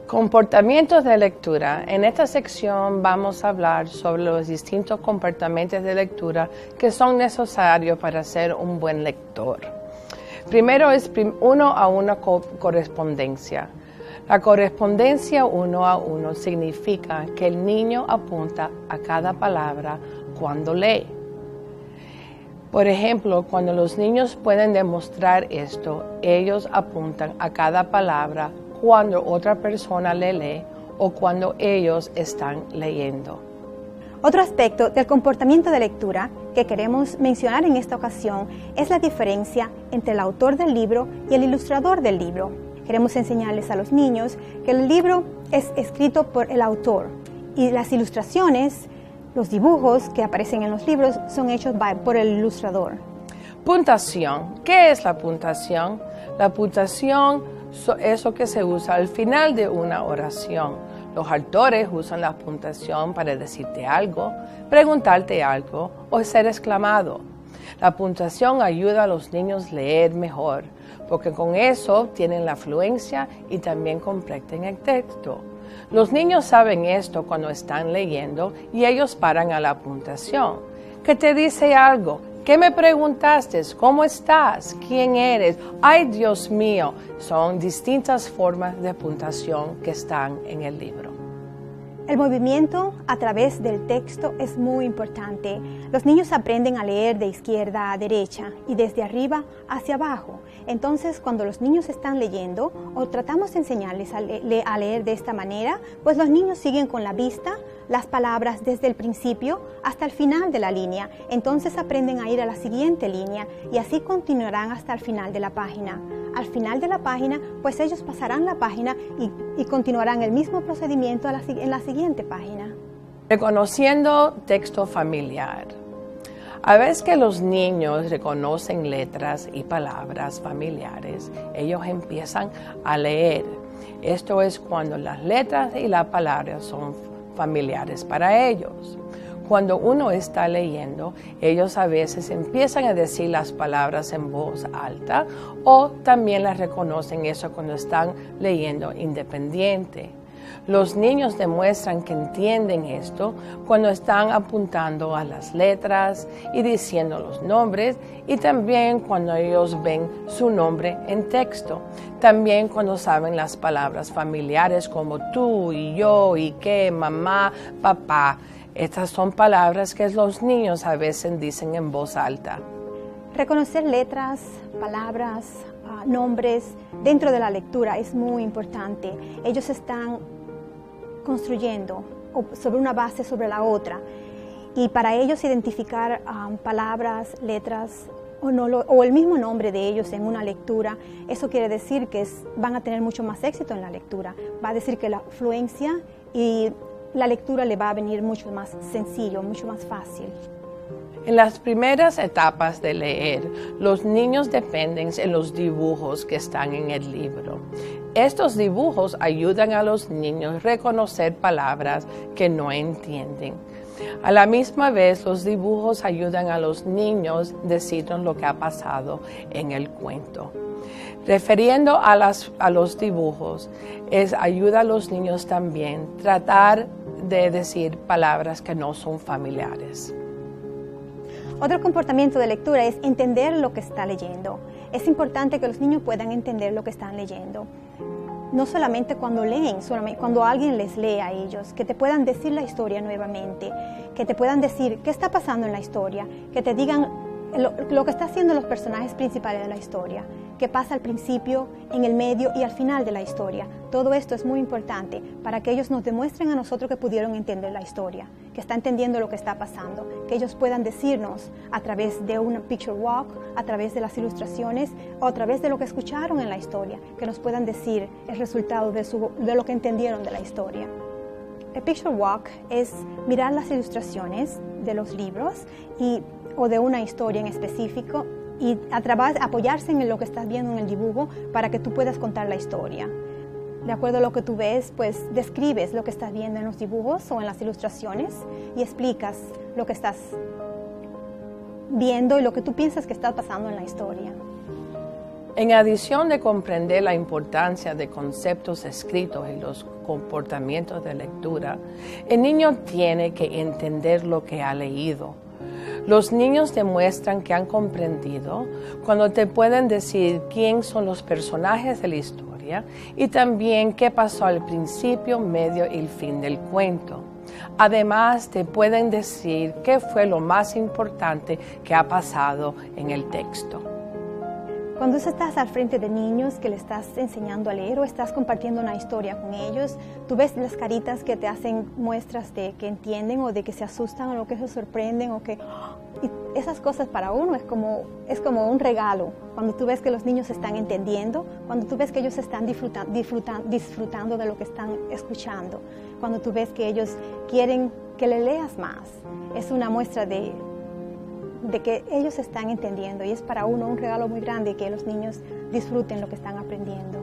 Comportamientos de lectura. En esta sección vamos a hablar sobre los distintos comportamientos de lectura que son necesarios para ser un buen lector. Primero es uno a uno correspondencia. La correspondencia uno a uno significa que el niño apunta a cada palabra cuando lee. Por ejemplo, cuando los niños pueden demostrar esto, ellos apuntan a cada palabra cuando otra persona le lee o cuando ellos están leyendo. Otro aspecto del comportamiento de lectura que queremos mencionar en esta ocasión es la diferencia entre el autor del libro y el ilustrador del libro. Queremos enseñarles a los niños que el libro es escrito por el autor y las ilustraciones, los dibujos que aparecen en los libros son hechos por el ilustrador. Puntuación. ¿Qué es la puntuación? La puntuación es lo que se usa al final de una oración. Los autores usan la puntuación para decirte algo, preguntarte algo o ser exclamado. La puntuación ayuda a los niños a leer mejor, porque con eso tienen la fluencia y también comprenden el texto. Los niños saben esto cuando están leyendo y ellos paran a la puntuación. ¿Qué te dice algo? ¿Qué me preguntaste? ¿Cómo estás? ¿Quién eres? ¡Ay, Dios mío! Son distintas formas de puntuación que están en el libro. El movimiento a través del texto es muy importante. Los niños aprenden a leer de izquierda a derecha y desde arriba hacia abajo. Entonces, cuando los niños están leyendo o tratamos de enseñarles a leer de esta manera, pues los niños siguen con la vista las palabras desde el principio hasta el final de la línea. Entonces aprenden a ir a la siguiente línea y así continuarán hasta el final de la página. Al final de la página, pues ellos pasarán la página y continuarán el mismo procedimiento en la siguiente página. Reconociendo texto familiar. A veces que los niños reconocen letras y palabras familiares, ellos empiezan a leer. Esto es cuando las letras y las palabras son familiares para ellos. Cuando uno está leyendo, ellos a veces empiezan a decir las palabras en voz alta o también las reconocen eso cuando están leyendo independiente. Los niños demuestran que entienden esto cuando están apuntando a las letras y diciendo los nombres y también cuando ellos ven su nombre en texto. También cuando saben las palabras familiares como tú y yo y qué, mamá, papá. Estas son palabras que los niños a veces dicen en voz alta. Reconocer letras, palabras, nombres dentro de la lectura es muy importante. Ellos están construyendo sobre una base sobre la otra y para ellos identificar palabras, letras o el mismo nombre de ellos en una lectura, eso quiere decir que van a tener mucho más éxito en la lectura. Va a decir que la fluencia y la lectura le va a venir mucho más sencillo, mucho más fácil. En las primeras etapas de leer, los niños dependen de los dibujos que están en el libro. Estos dibujos ayudan a los niños a reconocer palabras que no entienden. A la misma vez, los dibujos ayudan a los niños a decirnos lo que ha pasado en el cuento. Refiriendo a los dibujos, ayuda a los niños también a tratar de decir palabras que no son familiares. Otro comportamiento de lectura es entender lo que está leyendo. Es importante que los niños puedan entender lo que están leyendo. No solamente cuando leen, solamente cuando alguien les lee a ellos, que te puedan decir la historia nuevamente, que te puedan decir qué está pasando en la historia, que te digan lo que están haciendo los personajes principales de la historia, qué pasa al principio, en el medio y al final de la historia. Todo esto es muy importante para que ellos nos demuestren a nosotros que pudieron entender la historia, que están entendiendo lo que está pasando, que ellos puedan decirnos a través de una picture walk, a través de las ilustraciones o a través de lo que escucharon en la historia, que nos puedan decir el resultado de lo que entendieron de la historia. El picture walk es mirar las ilustraciones de los libros o de una historia en específico y apoyarse en lo que estás viendo en el dibujo para que tú puedas contar la historia. De acuerdo a lo que tú ves, pues describes lo que estás viendo en los dibujos o en las ilustraciones y explicas lo que estás viendo. viendo y lo que tú piensas que está pasando en la historia. En adición de comprender la importancia de conceptos escritos en los comportamientos de lectura, el niño tiene que entender lo que ha leído. Los niños demuestran que han comprendido cuando te pueden decir quién son los personajes de la historia y también qué pasó al principio, medio y el fin del cuento. Además, te pueden decir qué fue lo más importante que ha pasado en el texto. Cuando estás al frente de niños que le estás enseñando a leer o estás compartiendo una historia con ellos, tú ves las caritas que te hacen muestras de que entienden o de que se asustan o que se sorprenden o que... Y esas cosas para uno es como un regalo. Cuando tú ves que los niños están entendiendo, cuando tú ves que ellos están disfrutando de lo que están escuchando, cuando tú ves que ellos quieren que le leas más, es una muestra de que ellos están entendiendo y es para uno un regalo muy grande que los niños disfruten lo que están aprendiendo.